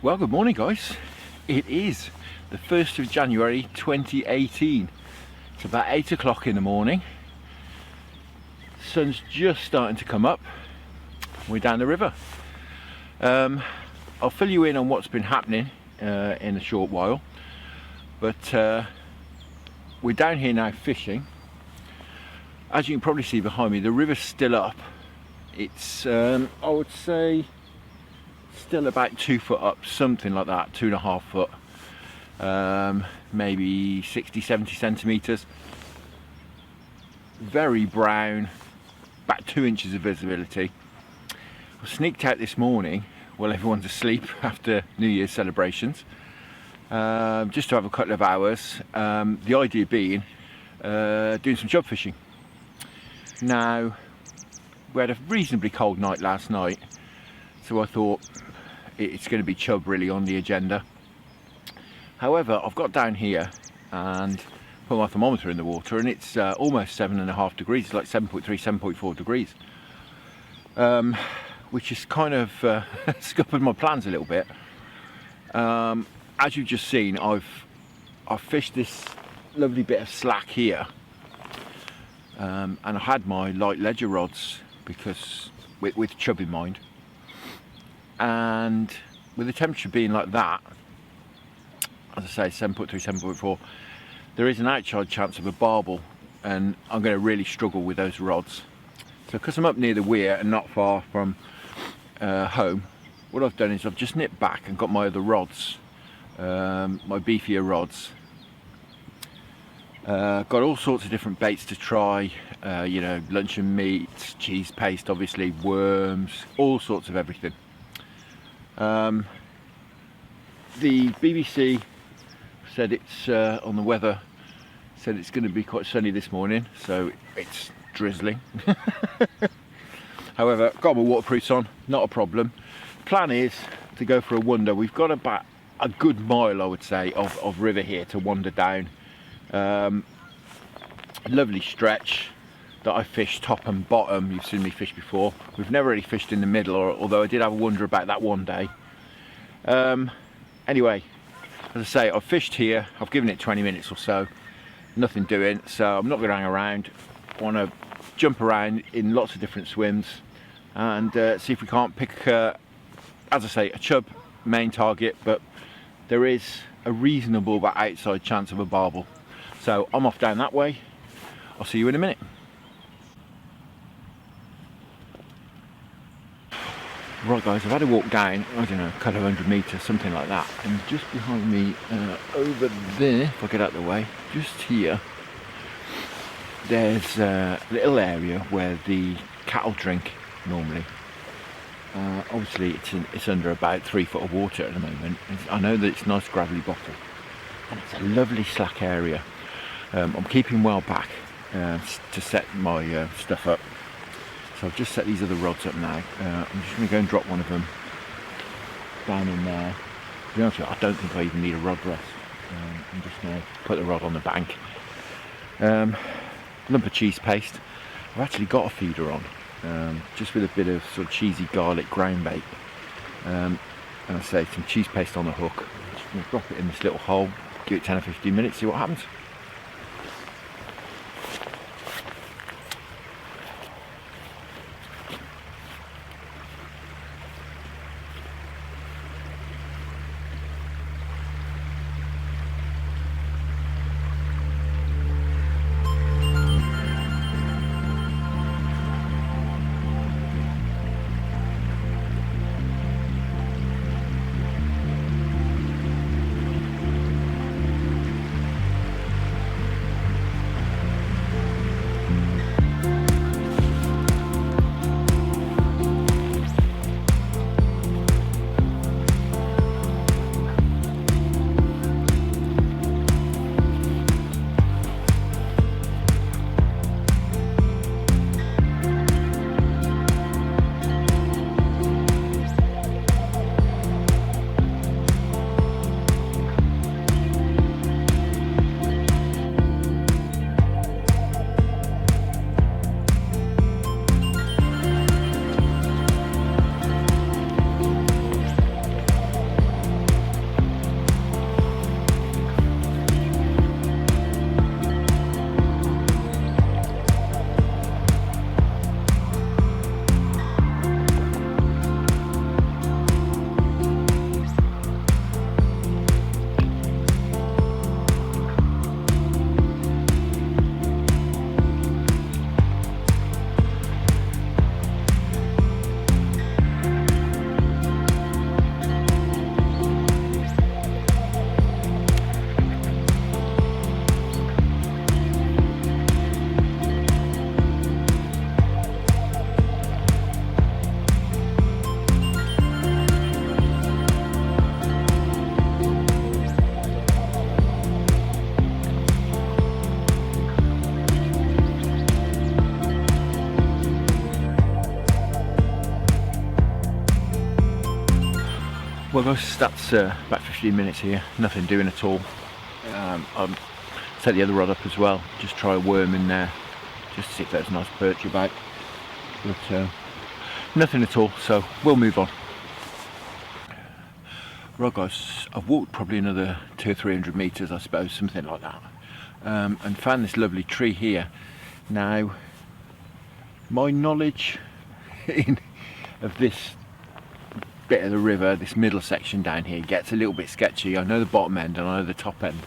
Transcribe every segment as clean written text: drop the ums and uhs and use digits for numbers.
Well, good morning guys. It is the 1st of January 2018. It's about 8 o'clock in the morning. Sun's just starting to come up. We're down the river. I'll fill you in on what's been happening in a short while, but we're down here now fishing. As you can probably see behind me, the river's still up. It's I would say still about 2 foot up, something like that, 2.5 foot, maybe 60-70 centimeters. Very brown, about 2 inches of visibility. I sneaked out this morning while everyone's asleep after New Year's celebrations, just to have a couple of hours. The idea being doing some chub fishing. Now, we had a reasonably cold night last night, so I thought it's going to be chub really on the agenda. However, I've got down here and put my thermometer in the water, and it's almost 7.5 degrees. It's like 7.3, 7.4 degrees, which has kind of scuppered my plans a little bit. As you've just seen, I've fished this lovely bit of slack here, and I had my light ledger rods because with chub in mind. And with the temperature being like that, as I say, 7.3, 7.4, there is an outside chance of a barbel, and I'm going to really struggle with those rods. So because I'm up near the weir and not far from home, what I've done is I've just nipped back and got my other rods, my beefier rods. Got all sorts of different baits to try, you know, luncheon meats, cheese paste, obviously, worms, all sorts of everything. The BBC said it's on the weather, said it's going to be quite sunny this morning, so it's drizzling. However, got my waterproofs on, not a problem. Plan is to go for a wander. We've got about a good mile, I would say, of river here to wander down. Lovely stretch that I fished top and bottom. You've seen me fish before. We've never really fished in the middle, although I did have a wonder about that one day. Anyway, as I say, I've fished here. I've given it 20 minutes or so, nothing doing, so I'm not going to hang around. I want to jump around in lots of different swims and see if we can't pick, as I say, a chub main target, but there is a reasonable but outside chance of a barbel. So I'm off down that way. I'll see you in a minute. Right guys, I've had a walk down, I don't know, a couple of 100 metres, something like that, and just behind me, over there, if I get out of the way, just here, there's a little area where the cattle drink normally. Obviously it's under about 3 foot of water at the moment. I know that it's nice gravelly bottom, and it's a lovely slack area. I'm keeping well back to set my stuff up. So I've just set these other rods up now. I'm just going to go and drop one of them down in there. To be honest with you, I don't think I even need a rod rest. I'm just going to put the rod on the bank. Lump of cheese paste. I've actually got a feeder on, just with a bit of sort of cheesy garlic ground bait. And I say some cheese paste on the hook. Just going to drop it in this little hole, give it 10 or 15 minutes, see what happens. Well guys, that's about 15 minutes here, nothing doing at all. I'll take the other rod up as well, just try a worm in there, just to see if there's a nice perch about. But nothing at all, so we'll move on. Right guys, I've walked probably another 200 or 300 metres I suppose, something like that, and found this lovely tree here. Now, my knowledge of this bit of the river, this middle section down here, gets a little bit sketchy. I know the bottom end and I know the top end,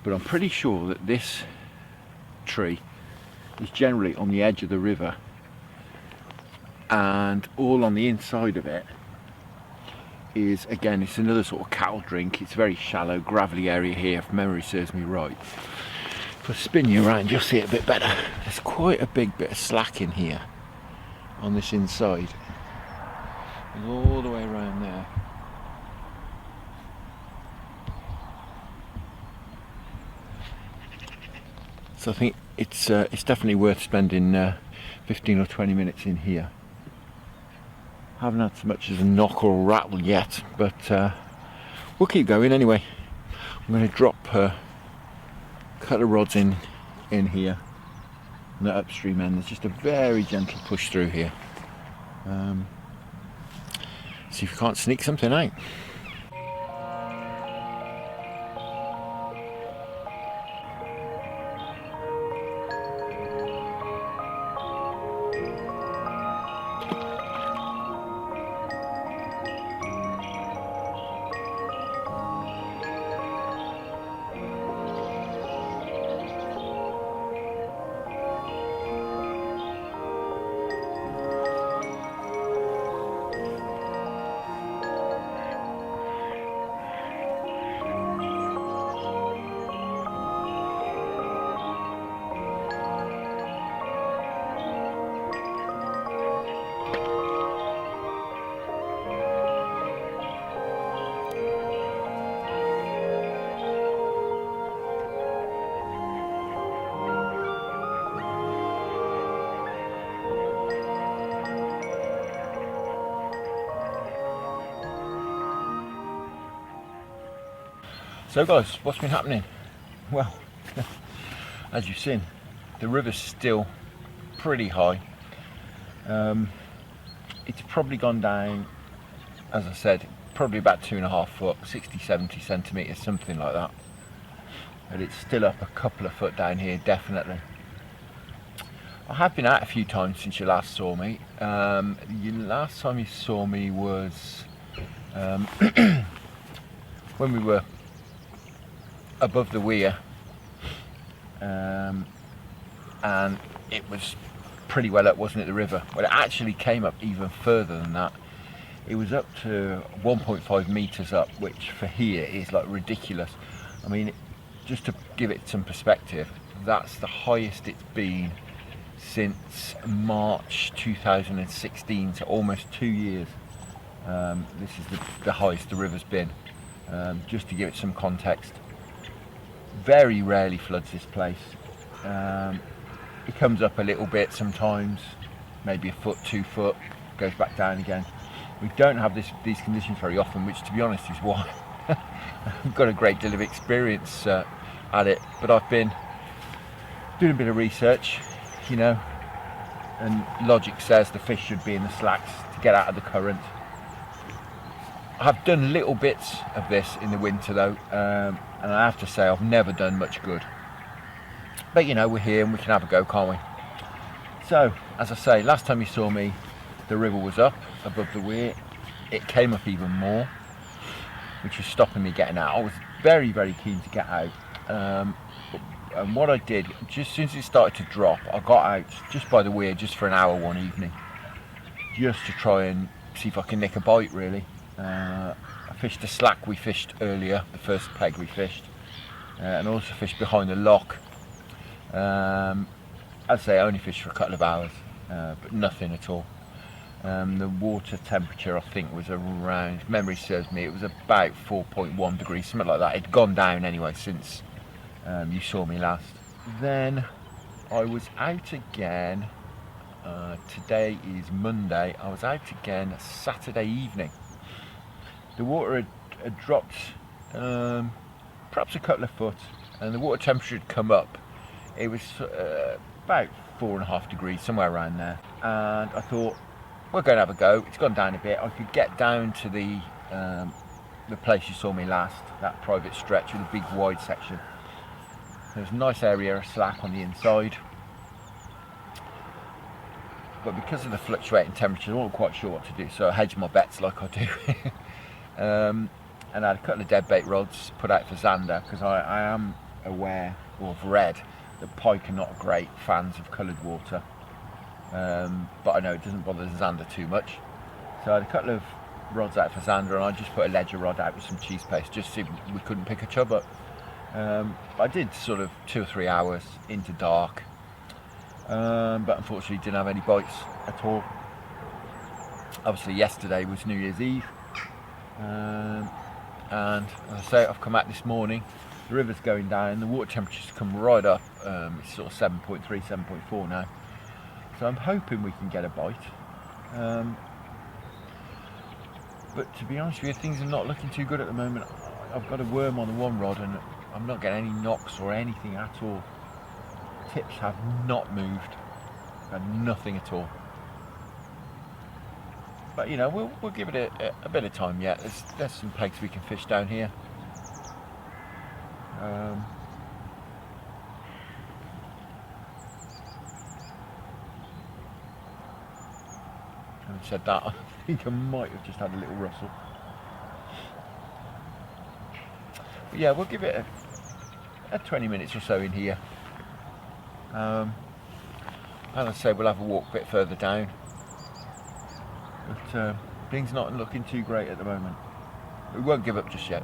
but I'm pretty sure that this tree is generally on the edge of the river, and all on the inside of it is, again, it's another sort of cattle drink. It's a very shallow gravelly area here, if memory serves me right. If I spin you around you'll see it a bit better. There's quite a big bit of slack in here on this inside, and all the way around there. So I think it's definitely worth spending 15 or 20 minutes in here. Haven't had so much as a knock or a rattle yet, but we'll keep going anyway. I'm going to drop a couple of rods in here on the upstream end. There's just a very gentle push through here. See if we can't sneak something out. So guys, what's been happening? Well, as you've seen, the river's still pretty high. It's probably gone down, as I said, probably about 2.5 foot, 60-70 centimetres, something like that. But it's still up a couple of foot down here, definitely. I have been out a few times since you last saw me. Last time you saw me was when we were above the weir, and it was pretty well up, wasn't it, the river? Well, it actually came up even further than that. It was up to 1.5 metres up, which for here is like ridiculous. I mean, just to give it some perspective, that's the highest it's been since March 2016, so almost 2 years. This is the highest the river's been, just to give it some context. Very rarely floods this place. It comes up a little bit sometimes, maybe a foot, 2 foot, goes back down again. We don't have these conditions very often, which to be honest is why I've got a great deal of experience at it. But I've been doing a bit of research, you know, and logic says the fish should be in the slacks to get out of the current. I've done little bits of this in the winter though, and I have to say I've never done much good. But you know, we're here and we can have a go, can't we? So, as I say, last time you saw me, the river was up above the weir. It came up even more, which was stopping me getting out. I was very, very keen to get out. And what I did, just since it started to drop, I got out just by the weir just for an hour one evening, just to try and see if I can nick a bite, really. I fished the slack we fished earlier, the first peg we fished, and also fished behind the lock. I'd say I only fished for a couple of hours, but nothing at all. The water temperature, I think, was around, if memory serves me, it was about 4.1 degrees, something like that. It'd gone down anyway since you saw me last. Then I was out again, today is Monday, I was out again Saturday evening. the water had dropped perhaps a couple of foot, and the water temperature had come up. It was about 4.5 degrees, somewhere around there, and I thought, we're going to have a go. It's gone down a bit. I could get down to the place you saw me last, that private stretch with a big wide section. There's a nice area of slack on the inside, but because of the fluctuating temperature, I wasn't quite sure what to do, so I hedged my bets like I do. And I had a couple of dead bait rods put out for zander, because I am aware, or have read, that pike are not great fans of coloured water, but I know it doesn't bother the zander too much. So I had a couple of rods out for zander, and I just put a ledger rod out with some cheese paste just to see if we couldn't pick a chub up. I did sort of 2 or 3 hours into dark, but unfortunately didn't have any bites at all. Obviously yesterday was New Year's Eve, and as I say, I've come out this morning, the river's going down, the water temperature's come right up, it's sort of 7.3, 7.4 now, so I'm hoping we can get a bite. But to be honest with you, things are not looking too good at the moment. I've got a worm on the one rod and I'm not getting any knocks or anything at all. Tips have not moved, and nothing at all. But you know, we'll give it a bit of time yet. There's some pegs we can fish down here. Having said that, I think I might have just had a little rustle. But yeah, we'll give it a 20 minutes or so in here. And I say we'll have a walk a bit further down. But things not looking too great at the moment. We won't give up just yet.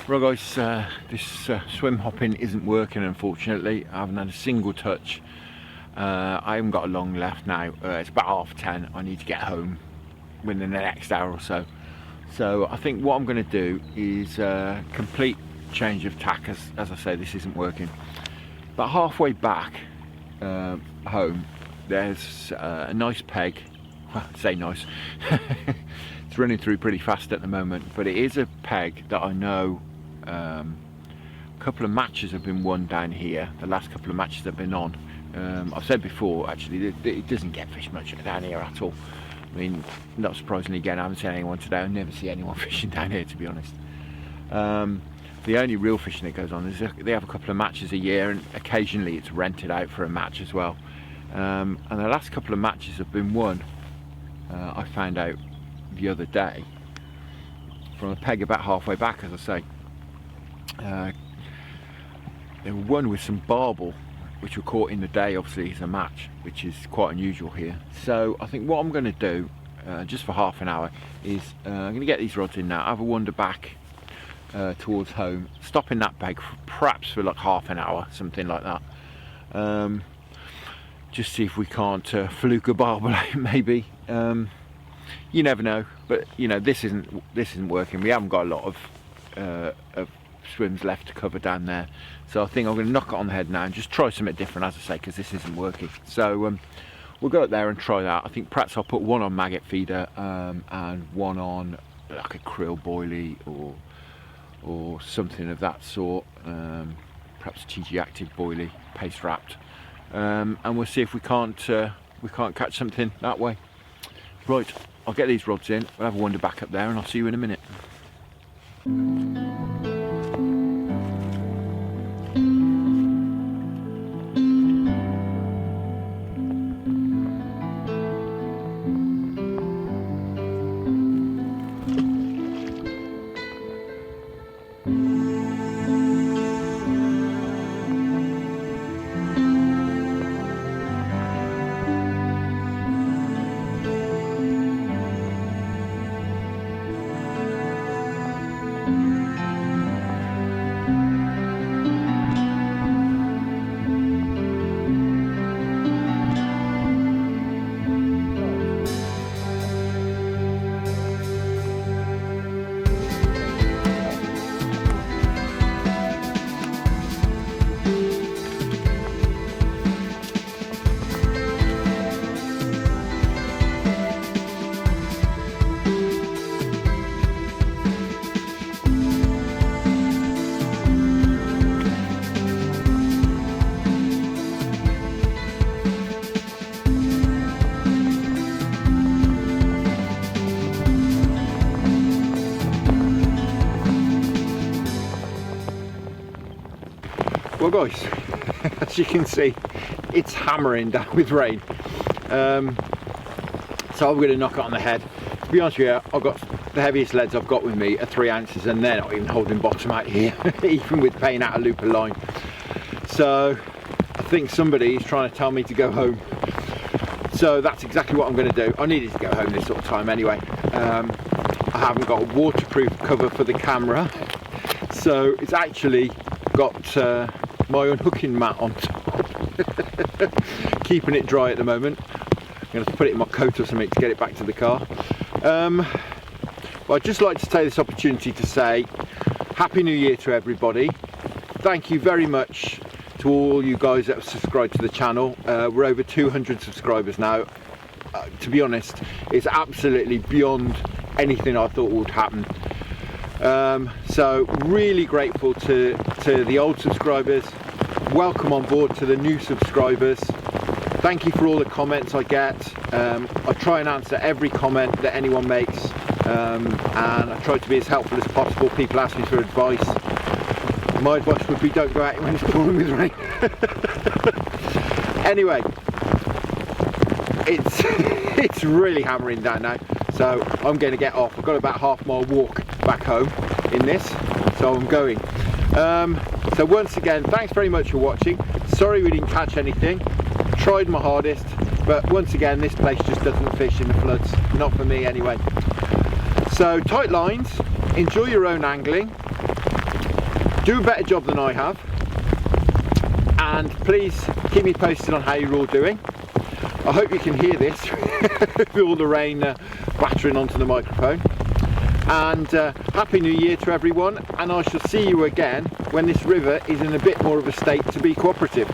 Right guys, this swim hopping isn't working unfortunately. I haven't had a single touch. I haven't got a long left now. It's about 10:30. I need to get home within the next hour or so. So I think what I'm going to do is complete change of tack, as I say, this isn't working. But halfway back, home, there's a nice peg. Well, I say nice. It's running through pretty fast at the moment, but it is a peg that I know a couple of matches have been won down here. The last couple of matches I've been on. I've said before, actually, it doesn't get fished much down here at all. I mean, not surprisingly, again, I haven't seen anyone today. I never see anyone fishing down here, to be honest. The only real fishing that goes on is they have a couple of matches a year, and occasionally it's rented out for a match as well. And the last couple of matches have been won, I found out the other day, from a peg about halfway back, as I say. They were won with some barbel, which were caught in the day, obviously, as a match, which is quite unusual here. So I think what I'm going to do, just for half an hour, is I'm going to get these rods in now, have a wander back towards home, stop in that peg perhaps for like half an hour, something like that. Just see if we can't fluke a barbel out, maybe. You never know, but you know, this isn't working. We haven't got a lot of swims left to cover down there, so I think I'm going to knock it on the head now and just try something different, as I say, because this isn't working. So we'll go up there and try that. I think perhaps I'll put one on maggot feeder and one on like a krill boilie or something of that sort, perhaps TG active boilie, paste wrapped, and we'll see if we can't catch something that way. Right, I'll get these rods in, we'll have a wander back up there, and I'll see you in a minute. Well guys, as you can see, it's hammering down with rain, so I'm going to knock it on the head. To be honest with you, I've got the heaviest leads I've got with me are 3 ounces, and they're not even holding bottom out here, even with paying out a loop of line. So I think somebody is trying to tell me to go home, so that's exactly what I'm going to do. I needed to go home this sort of time anyway. I haven't got a waterproof cover for the camera, so it's actually got my unhooking mat on top, keeping it dry at the moment. I'm going to have to put it in my coat or something to get it back to the car. Well, I'd just like to take this opportunity to say Happy New Year to everybody. Thank you very much to all you guys that have subscribed to the channel. We're over 200 subscribers now. To be honest, it's absolutely beyond anything I thought would happen. So really grateful to the old subscribers. Welcome on board to the new subscribers. Thank you for all the comments I get. I try and answer every comment that anyone makes, and I try to be as helpful as possible. People ask me for advice. My advice would be don't go out when it's pouring with rain. Anyway, it's really hammering down now, so I'm going to get off. I've got about half-mile walk back home in this, so I'm going. So once again, thanks very much for watching. Sorry we didn't catch anything. Tried my hardest, but once again, this place just doesn't fish in the floods. Not for me anyway. So tight lines, enjoy your own angling, do a better job than I have, and please keep me posted on how you're all doing. I hope you can hear this with all the rain battering onto the microphone. And Happy New Year to everyone, and I shall see you again when this river is in a bit more of a state to be cooperative.